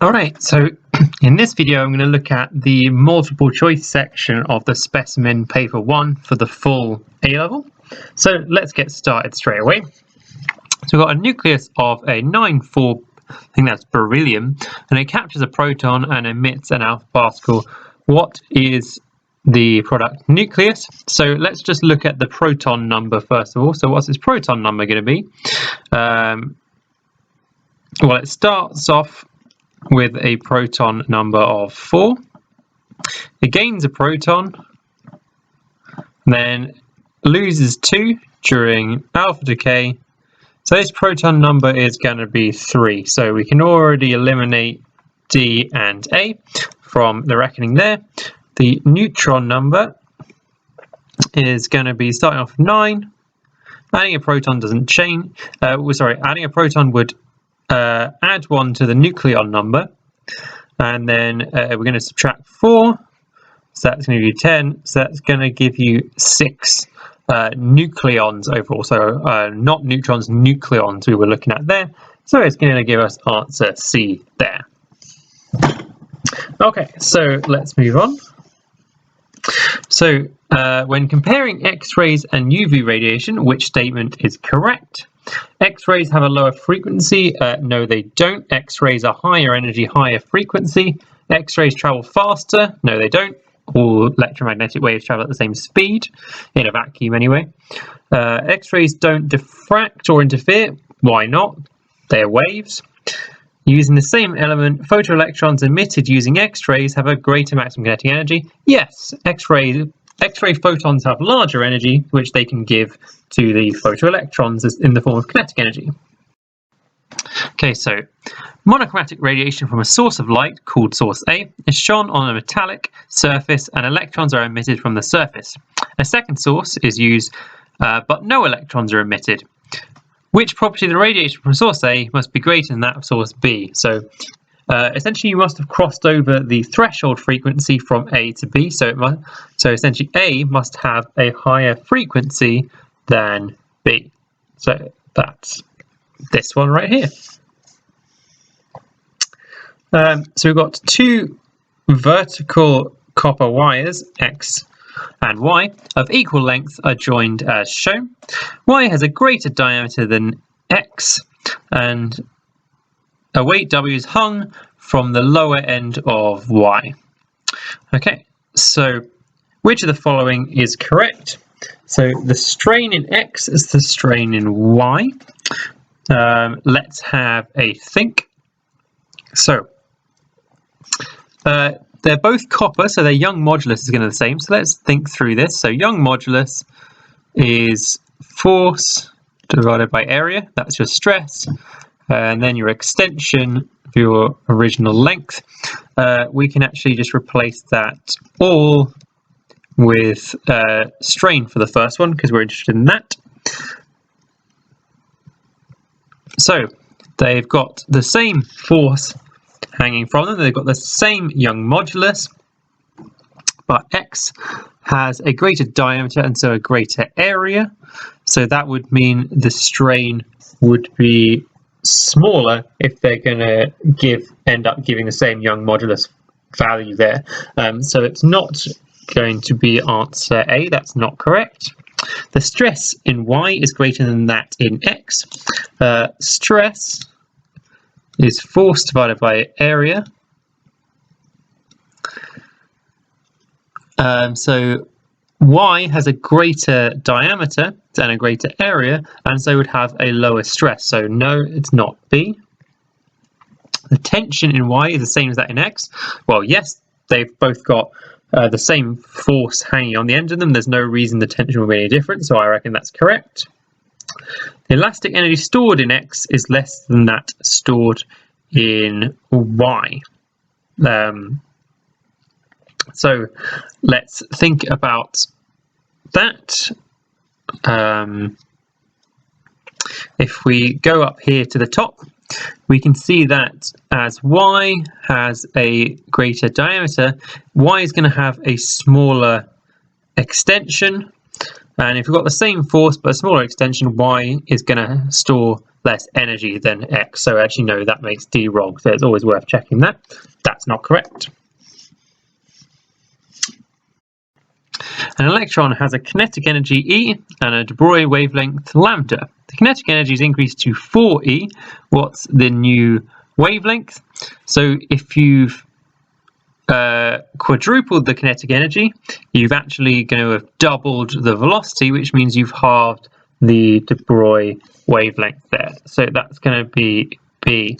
Alright, so in this video I'm going to look at the multiple choice section of the Specimen paper 1 for the full A level. So let's get started straight away. So we've got a nucleus of a 9-4, I think that's beryllium, and it captures a proton and emits an alpha particle. What is the product nucleus? So let's just look at the proton number first of all. So what's its proton number going to be? Well, it starts off with a proton number of 4. It gains a proton, then loses 2 during alpha decay. So this proton number is going to be 3. So we can already eliminate D and A from the reckoning there. The neutron number is going to be starting off 9. Adding a proton doesn't change. Adding a proton would add 1 to the nucleon number, and then we're going to subtract 4, so that's going to give you 10, so that's going to give you 6 nucleons overall, so not neutrons, nucleons we were looking at there, so it's going to give us answer C there. Okay, so let's move on. So when comparing X-rays and UV radiation, which statement is correct? X-rays have a lower frequency. No, they don't. X-rays are higher energy, higher frequency. X-rays travel faster. No, they don't. All electromagnetic waves travel at the same speed, in a vacuum anyway. X-rays don't diffract or interfere. Why not? They're waves. Using the same element, photoelectrons emitted using X-rays have a greater maximum kinetic energy. Yes, X-ray photons have larger energy, which they can give to the photoelectrons in the form of kinetic energy. Okay, so monochromatic radiation from a source of light, called source A, is shone on a metallic surface and electrons are emitted from the surface. A second source is used, but no electrons are emitted. Which property of the radiation from source A must be greater than that of source B? So essentially you must have crossed over the threshold frequency from A to B, so essentially A must have a higher frequency than B. So that's this one right here. So we've got 2 vertical copper wires, X and Y, of equal length are joined as shown. Y has a greater diameter than X, and a weight W is hung from the lower end of Y. Okay, so which of the following is correct? So the strain in X is the strain in Y. Let's have a think. So they're both copper, so their Young modulus is going to be the same. So let's think through this. So Young modulus is force divided by area. That's your stress. And then your extension of your original length. We can actually just replace that all with strain for the first one, because we're interested in that. So they've got the same force hanging from them. They've got the same Young modulus, but X has a greater diameter and so a greater area. So that would mean the strain would be smaller if they're going to end up giving the same Young modulus value there. So it's not going to be answer A. That's not correct. The stress in Y is greater than that in X. Stress is force divided by area. So Y has a greater diameter and a greater area, and so would have a lower stress. So no, it's not B. The tension in Y is the same as that in X. Well, yes, they've both got the same force hanging on the end of them. There's no reason the tension will be any different, so I reckon that's correct. The elastic energy stored in X is less than that stored in Y. So let's think about that. If we go up here to the top, we can see that as Y has a greater diameter, Y is going to have a smaller extension. And if we've got the same force but a smaller extension, y is going to store less energy than x. So actually, no, that makes D wrong. So it's always worth checking that. That's not correct. An electron has a kinetic energy E and a de Broglie wavelength lambda. The kinetic energy is increased to 4E. What's the new wavelength? So if you've quadrupled the kinetic energy, you've actually going to have doubled the velocity, which means you've halved the de Broglie wavelength there. So that's going to be B.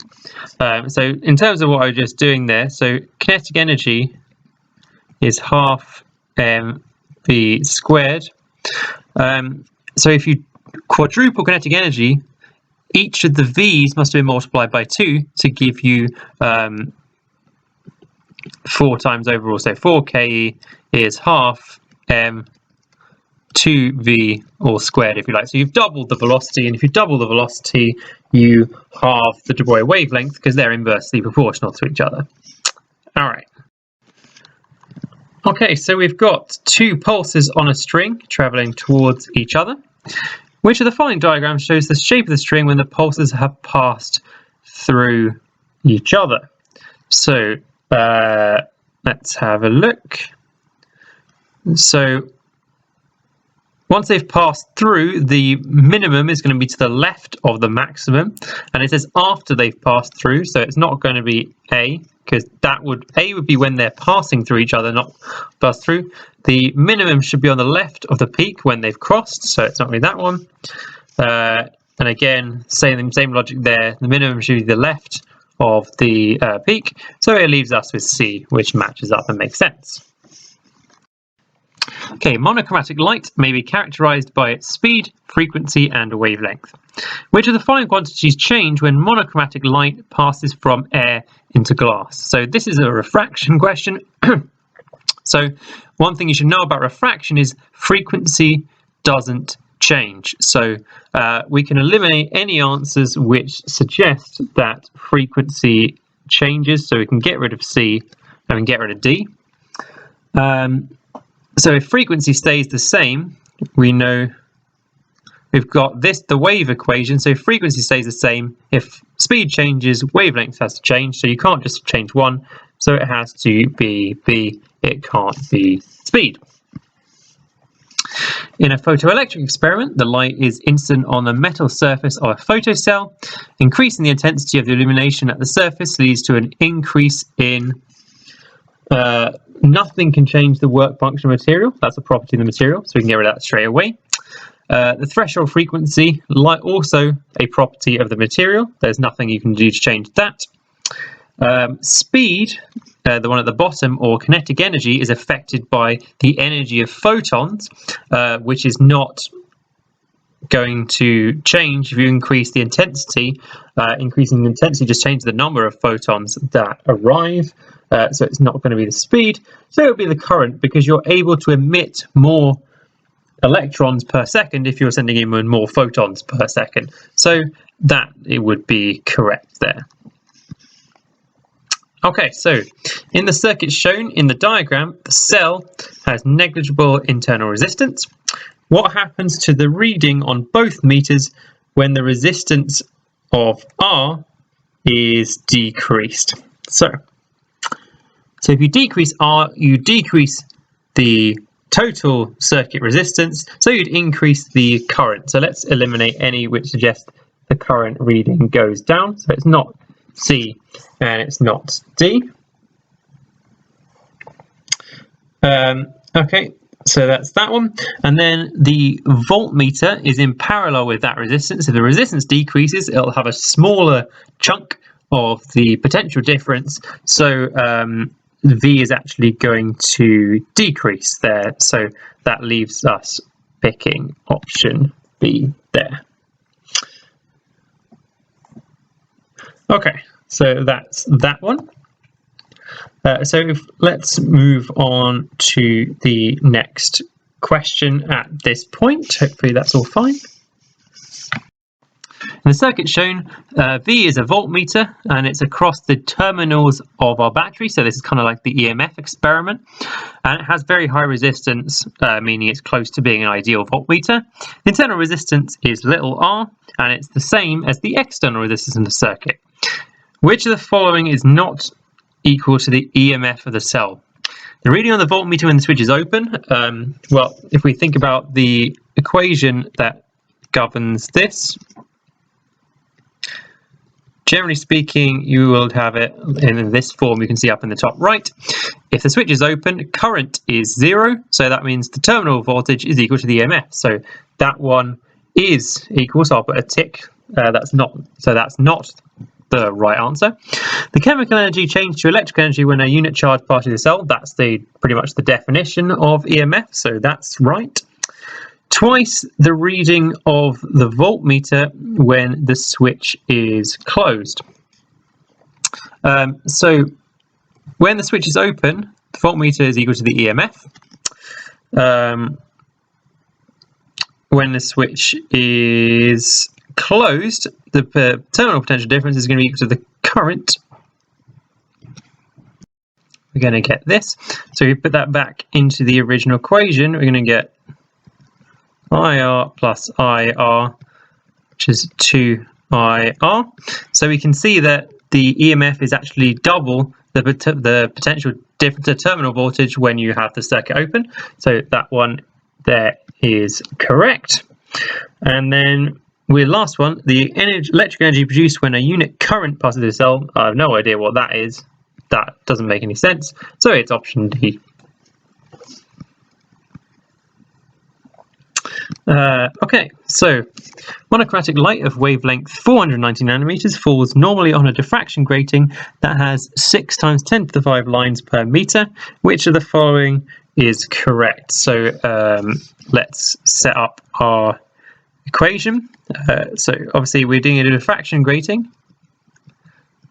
So in terms of what I was just doing there, so kinetic energy is half v squared. So if you quadruple kinetic energy, each of the v's must have been multiplied by 2 to give you 4 times overall. So 4ke is half 2v all squared, if you like. So you've doubled the velocity, and if you double the velocity, you halve the de Broglie wavelength because they're inversely proportional to each other. All right. Okay, so we've got 2 pulses on a string traveling towards each other. Which of the following diagrams shows the shape of the string when the pulses have passed through each other? So let's have a look. So once they've passed through, the minimum is going to be to the left of the maximum, and it says after they've passed through, so it's not going to be A, because A would be when they're passing through each other, not pass through. The minimum should be on the left of the peak when they've crossed, so it's not going to be that one. And again, same logic there. The minimum should be the left of the peak, so it leaves us with C, which matches up and makes sense. Okay, monochromatic light may be characterized by its speed, frequency, and wavelength. Which of the following quantities change when monochromatic light passes from air into glass? So this is a refraction question. So one thing you should know about refraction is frequency doesn't change. So we can eliminate any answers which suggest that frequency changes. So we can get rid of C and we can get rid of D. So if frequency stays the same, we know we've got the wave equation. So if frequency stays the same, if speed changes, wavelength has to change. So you can't just change one. So it has to be B. It can't be speed. In a photoelectric experiment, the light is incident on the metal surface of a photocell. Increasing the intensity of the illumination at the surface leads to an increase in nothing can change the work function of material. That's a property of the material, so we can get rid of that straight away. The threshold frequency, also a property of the material. There's nothing you can do to change that. Speed, the one at the bottom, or kinetic energy, is affected by the energy of photons, which is not going to change if you increase the intensity. Increasing the intensity just changes the number of photons that arrive. So it's not going to be the speed, so it will be the current, because you're able to emit more electrons per second if you're sending in more photons per second. So that it would be correct there. Okay, so in the circuit shown in the diagram, the cell has negligible internal resistance. What happens to the reading on both meters when the resistance of R is decreased? So if you decrease R, you decrease the total circuit resistance, so you'd increase the current. So let's eliminate any which suggest the current reading goes down. So it's not C and it's not D. Okay, so that's that one. And then the voltmeter is in parallel with that resistance. If the resistance decreases, it'll have a smaller chunk of the potential difference. So V is actually going to decrease there. So that leaves us picking option B there. Okay, so that's that one. Let's move on to the next question at this point. Hopefully that's all fine. In the circuit shown, V is a voltmeter and it's across the terminals of our battery. So this is kind of like the EMF experiment. And it has very high resistance, meaning it's close to being an ideal voltmeter. The internal resistance is little r, and it's the same as the external resistance in the circuit. Which of the following is not equal to the EMF of the cell? The reading on the voltmeter when the switch is open, well, if we think about the equation that governs this, generally speaking, you will have it in this form you can see up in the top right. If the switch is open, current is 0, so that means the terminal voltage is equal to the EMF. So that one is equal, so I'll put a tick. That's not the right answer. The chemical energy changed to electrical energy when a unit charge passes the cell. That's pretty much the definition of EMF, so that's right. Twice the reading of the voltmeter when the switch is closed. So when the switch is open, the voltmeter is equal to the EMF. When the switch is closed, the terminal potential difference is going to be equal to the current. We're going to get this. So if we put that back into the original equation, we're going to get IR plus IR, which is 2IR. So we can see that the EMF is actually double the potential the terminal voltage when you have the circuit open. So that one there is correct. And then with the last one, the electric energy produced when a unit current passes the cell. I have no idea what that is. That doesn't make any sense. So it's option D. Okay, so monochromatic light of wavelength 490 nanometers falls normally on a diffraction grating that has 6 × 10⁵ lines per meter. Which of the following is correct? So let's set up our equation. So obviously we're doing a diffraction grating,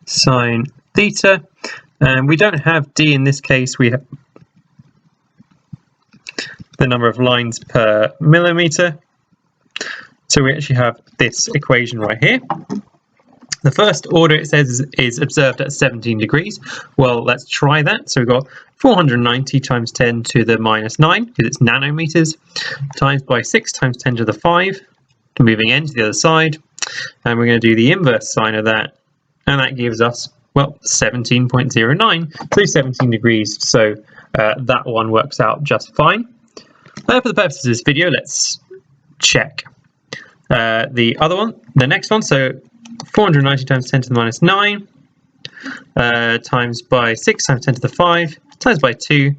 sine theta, and we don't have D in this case, we have the number of lines per millimeter. So we actually have this equation right here. The first order, it says, is observed at 17 degrees. Well, let's try that. So we've got 490 × 10⁻⁹, because it's nanometers, times by 6 × 10⁵, moving n to the other side. And we're going to do the inverse sine of that. And that gives us, well, 17.09, so 17 degrees. So that one works out just fine. For the purposes of this video, let's check the other one, the next one. So 490 × 10⁻⁹ times by 6 × 10⁵ times by 2,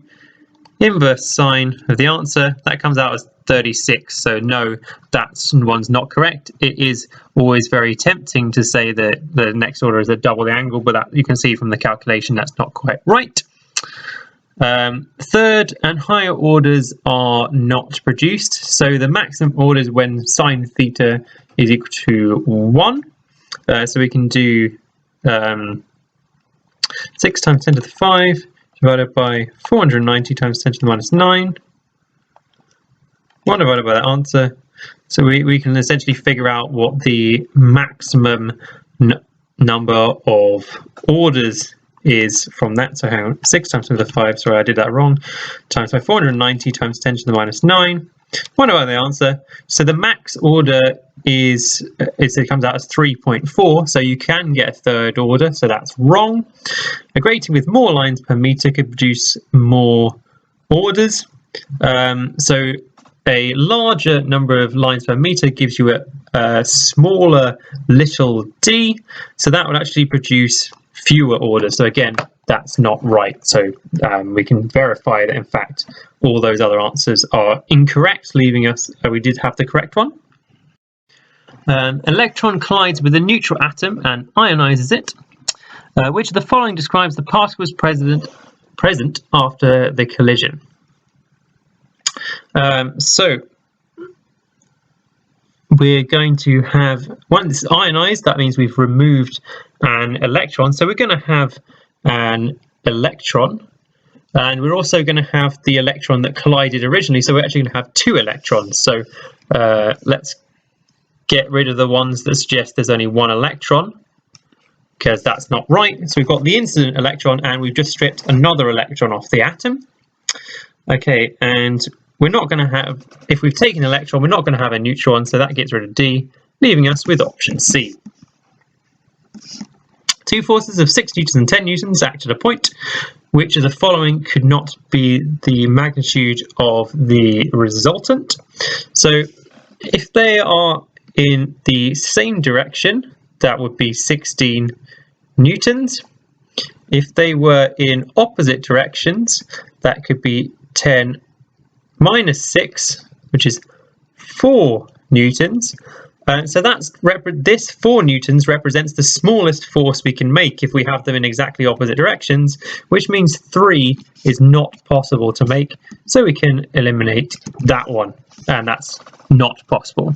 inverse sine of the answer, that comes out as 36. So no, that one's not correct. It is always very tempting to say that the next order is a double the angle, but that you can see from the calculation that's not quite right. Third and higher orders are not produced. So the maximum orders when sine theta is equal to 1. So we can do 6 × 10⁵ divided by 490 × 10⁻⁹, 1 divided by that answer. So we can essentially figure out what the maximum number of orders is from that. So hang on, 6 × 10⁵, sorry, I did that wrong, times by 490 × 10⁻⁹, 1 divided by the answer. So the max order it comes out as 3.4, so you can get a third order, so that's wrong. A grating with more lines per meter could produce more orders. So a larger number of lines per meter gives you a smaller little d, so that would actually produce fewer orders. So again, that's not right. So we can verify that in fact all those other answers are incorrect, leaving us we did have the correct one. Electron collides with a neutral atom and ionizes it. Which of the following describes the particles present after the collision? So we're going to have one, this is ionized, that means we've removed an electron, so we're going to have an electron, and we're also going to have the electron that collided originally, so we're actually going to have 2 electrons. So let's get rid of the ones that suggest there's only one electron, because that's not right. So we've got the incident electron, and we've just stripped another electron off the atom. Okay, and we're not going to have, if we've taken an electron, we're not going to have a neutron, so that gets rid of D, leaving us with option C. Two forces of 6 newtons and 10 newtons act at a point. Which of the following could not be the magnitude of the resultant? So if they are in the same direction, that would be 16 newtons. If they were in opposite directions, that could be 10 minus 6, which is 4 newtons. So this 4 newtons represents the smallest force we can make if we have them in exactly opposite directions, which means 3 is not possible to make, so we can eliminate that one, and that's not possible.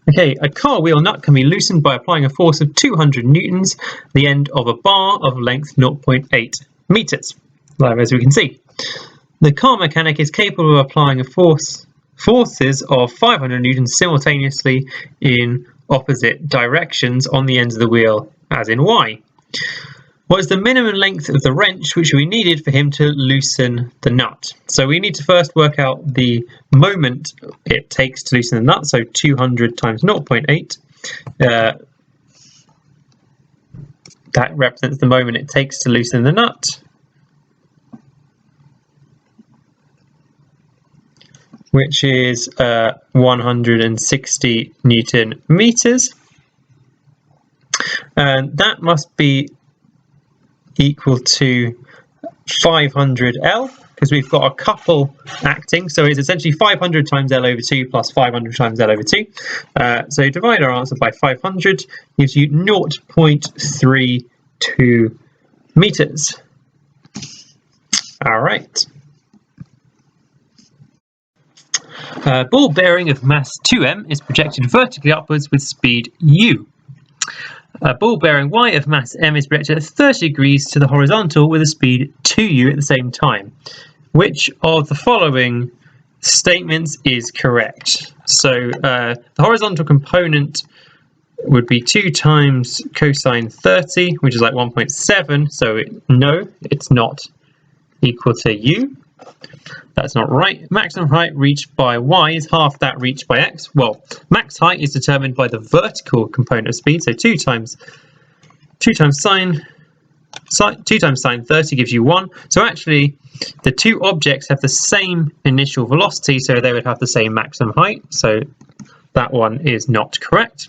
Okay, a car wheel nut can be loosened by applying a force of 200 newtons at the end of a bar of length 0.8 meters, as we can see. The car mechanic is capable of applying a forces of 500 newtons simultaneously in opposite directions on the ends of the wheel, as in Y. What is the minimum length of the wrench which we needed for him to loosen the nut? So we need to first work out the moment it takes to loosen the nut, so 200 times 0.8. That represents the moment it takes to loosen the nut, which is 160 Newton meters, and that must be equal to 500 L, because we've got a couple acting, so it's essentially 500 times L over 2 plus 500 times L over 2. So divide our answer by 500, gives you 0.32 meters. All right. A ball bearing of mass 2m is projected vertically upwards with speed u. A ball bearing y of mass m is projected at 30 degrees to the horizontal with a speed 2u at the same time. Which of the following statements is correct? So the horizontal component would be 2 times cosine 30, which is like 1.7, so no, it's not equal to u. That's not right. Maximum height reached by y is half that reached by x. Well, max height is determined by the vertical component of speed, so 2 times sine 30 gives you 1. So actually, the two objects have the same initial velocity, so they would have the same maximum height. So that one is not correct.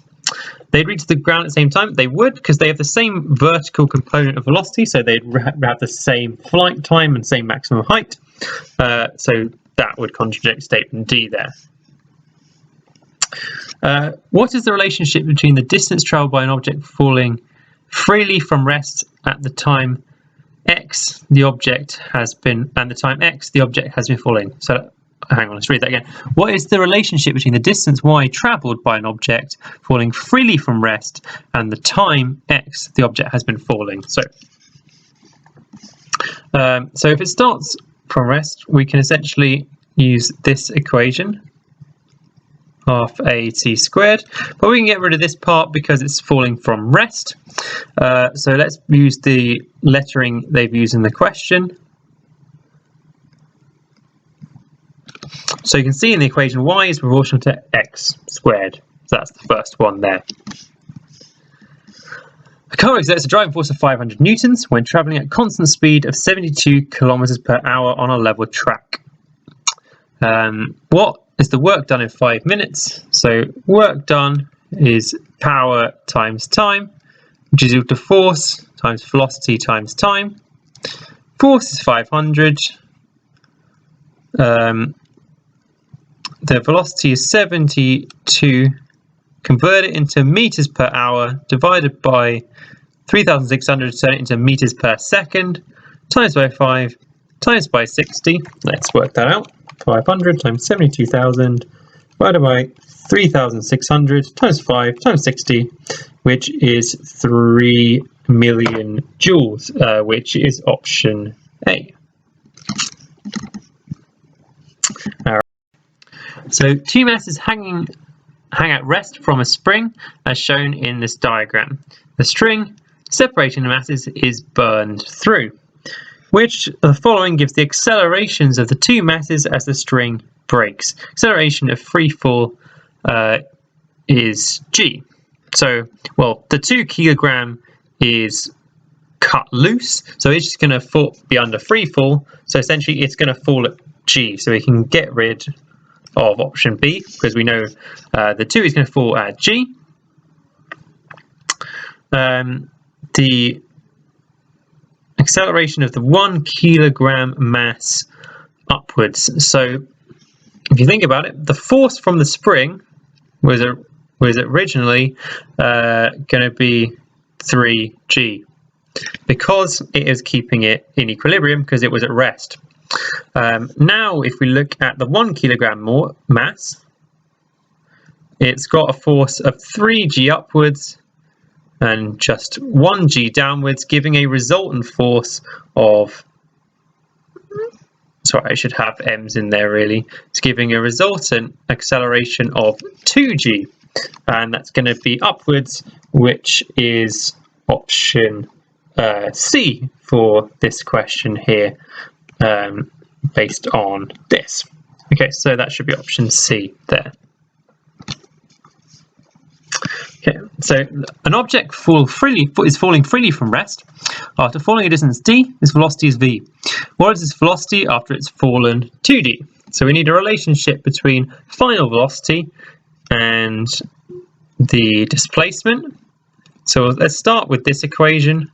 They'd reach the ground at the same time. They would, because they have the same vertical component of velocity, so they'd have the same flight time and same maximum height. So that would contradict statement D there. What is the relationship between the distance travelled by an object falling freely from rest at the time x the object has been, and the time x the object has been falling? So hang on, let's read that again. What is the relationship between the distance y travelled by an object falling freely from rest and the time x the object has been falling? So if it starts from rest, we can essentially use this equation, half at squared, but we can get rid of this part because it's falling from rest. So let's use the lettering they've used in the question. So you can see in the equation y is proportional to x squared. So that's the first one there. A car exerts a driving force of 500 newtons when travelling at constant speed of 72 kilometers per hour on a level track. What is the work done in 5 minutes? So work done is power times time, which is equal to force times velocity times time. Force is 500. The velocity is 72. Convert it into meters per hour, divided by 3,600 to turn it into meters per second, times by 5, times by 60. Let's work that out. 500 times 72,000 divided by 3,600 times 5 times 60, which is 3 million joules, which is option A. All right. So two masses hanging hang at rest from a spring as shown in this diagram. The string separating the masses is burned through. Which of the following gives the accelerations of the two masses as the string breaks? Acceleration of free fall is g. So, well, the 2 kilogram is cut loose, so it's just going to be under free fall. So essentially, it's going to fall at g. So we can get rid of option B because we know the 2 is going to fall at g. The acceleration of the 1 kilogram mass upwards. So if you think about it, the force from the spring was originally going to be 3g because it is keeping it in equilibrium because it was at rest. Now if we look at the 1 kilogram more mass, it's got a force of 3g upwards and just 1g downwards, giving a resultant force of, sorry, I should have m's in there really. It's giving a resultant acceleration of 2g, and that's going to be upwards, which is option C for this question here, based on this. Okay, so that should be option C there. Okay, so an object is falling freely from rest. After falling a distance d, its velocity is v. What is its velocity after it's fallen 2d? So we need a relationship between final velocity and the displacement. So let's start with this equation.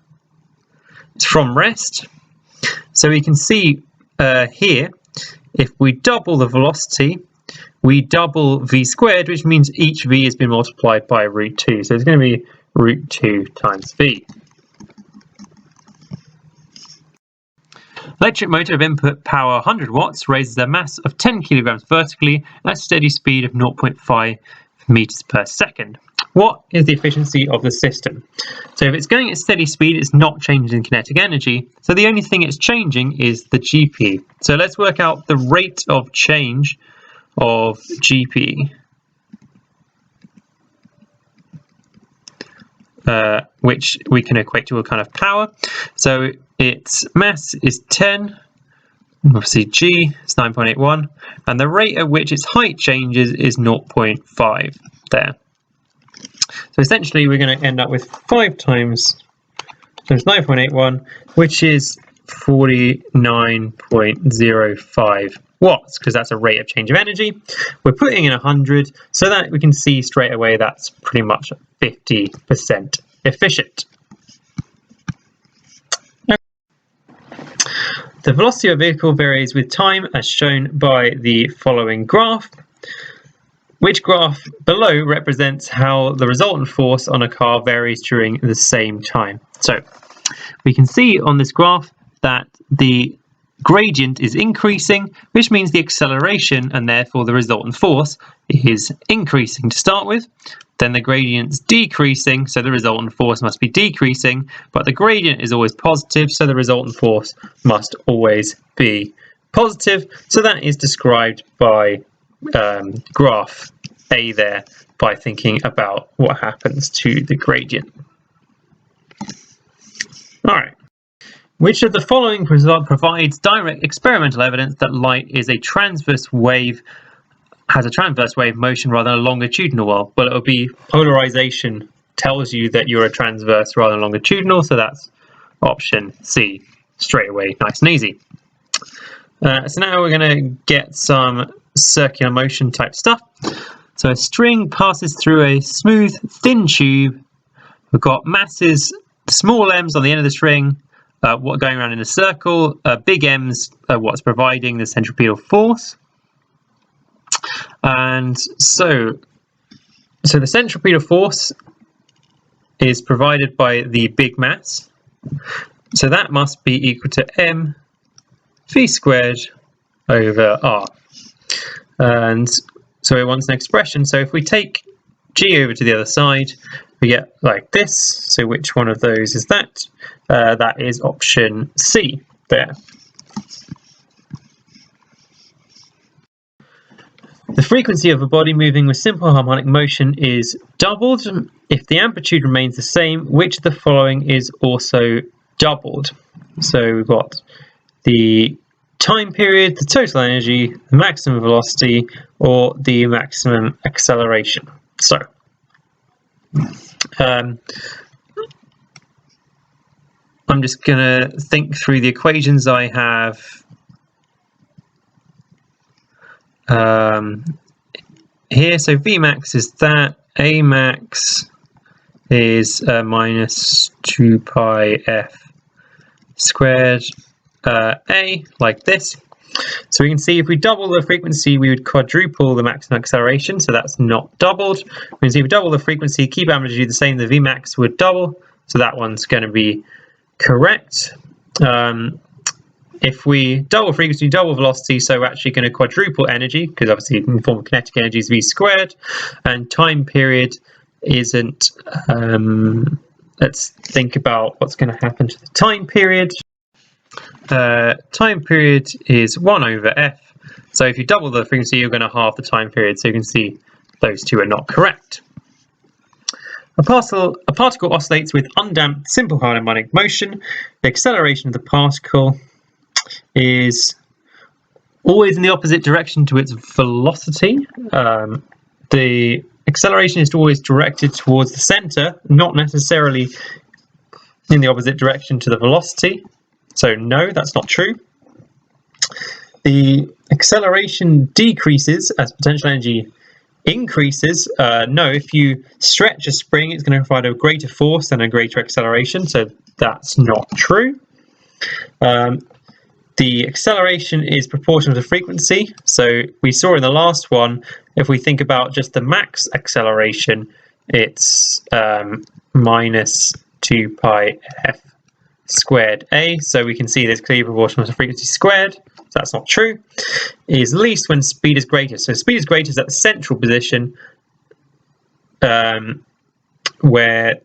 It's from rest. So we can see here, if we double the velocity, we double v squared, which means each v has been multiplied by root 2. So it's going to be root 2 times v. Electric motor of input power 100 watts raises a mass of 10 kilograms vertically at a steady speed of 0.5 meters per second. What is the efficiency of the system? So if it's going at steady speed, it's not changing kinetic energy. So the only thing it's changing is the GP. So let's work out the rate of change of GP, which we can equate to a kind of power. So its mass is 10, obviously G is 9.81, and the rate at which its height changes is 0.5 there. So essentially we're going to end up with 5 times 9.81, which is 49.05 watts, because that's a rate of change of energy. We're putting in 100, so that we can see straight away that's pretty much 50% efficient. The velocity of a vehicle varies with time as shown by the following graph. Which graph below represents how the resultant force on a car varies during the same time? So we can see on this graph that the gradient is increasing, which means the acceleration and therefore the resultant force is increasing to start with. Then the gradient's decreasing, so the resultant force must be decreasing, but the gradient is always positive, so the resultant force must always be positive. So that is described by graph A there, by thinking about what happens to the gradient. All right. Which of the following provides direct experimental evidence that light is a transverse wave, has a transverse wave motion rather than a longitudinal one? Well, it will be polarization tells you that you're a transverse rather than longitudinal, so that's option C straight away, nice and easy. So now we're going to get some circular motion type stuff. So a string passes through a smooth, thin tube. We've got masses, small m's on the end of the string, what going around in a circle, big M's what's providing the centripetal force. And so the centripetal force is provided by the big mass. So that must be equal to m v squared over r. And so it wants an expression. So if we take g over to the other side, we get like this. So which one of those is that? That is option C there. The frequency of a body moving with simple harmonic motion is doubled if the amplitude remains the same. Which of the following is also doubled? So we've got the time period, the total energy, the maximum velocity, or the maximum acceleration. So I'm just going to think through the equations I have here. So Vmax is that, Amax is minus 2 pi f squared a, like this. So we can see if we double the frequency, we would quadruple the maximum acceleration, so that's not doubled. We can see if we double the frequency, keep amplitude the same, the Vmax would double, so that one's going to be correct. If we double frequency, double velocity, so we're actually going to quadruple energy, because obviously in the form of kinetic energy is v squared, and time period isn't, let's think about what's going to happen to the time period. Time period is 1 over f, so if you double the frequency you're going to halve the time period, so you can see those two are not correct. A particle oscillates with undamped simple harmonic motion. The acceleration of the particle is always in the opposite direction to its velocity. The acceleration is always directed towards the center, not necessarily in the opposite direction to the velocity. So no, that's not true. The acceleration decreases as potential energy increases. No, if you stretch a spring, it's going to provide a greater force and a greater acceleration, so that's not true. The acceleration is proportional to frequency. So we saw in the last one, if we think about just the max acceleration, it's minus 2 pi f squared a. So we can see this clearly proportional to frequency squared. So that's not true. It is least when speed is greater. So speed is greater is at the central position, where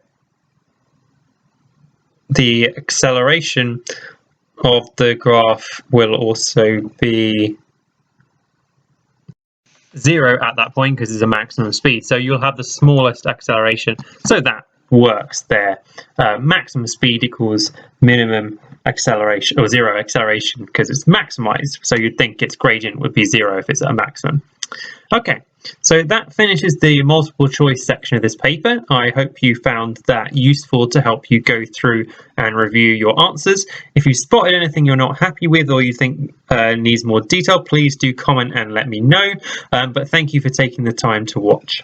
the acceleration of the graph will also be 0 at that point because it's a maximum speed. So you'll have the smallest acceleration. So that works there. Maximum speed equals minimum acceleration, or 0 acceleration, because it's maximized. So you'd think its gradient would be 0 if it's at a maximum. Okay, so that finishes the multiple choice section of this paper. I hope you found that useful to help you go through and review your answers. If you spotted anything you're not happy with or you think needs more detail, please do comment and let me know. But thank you for taking the time to watch.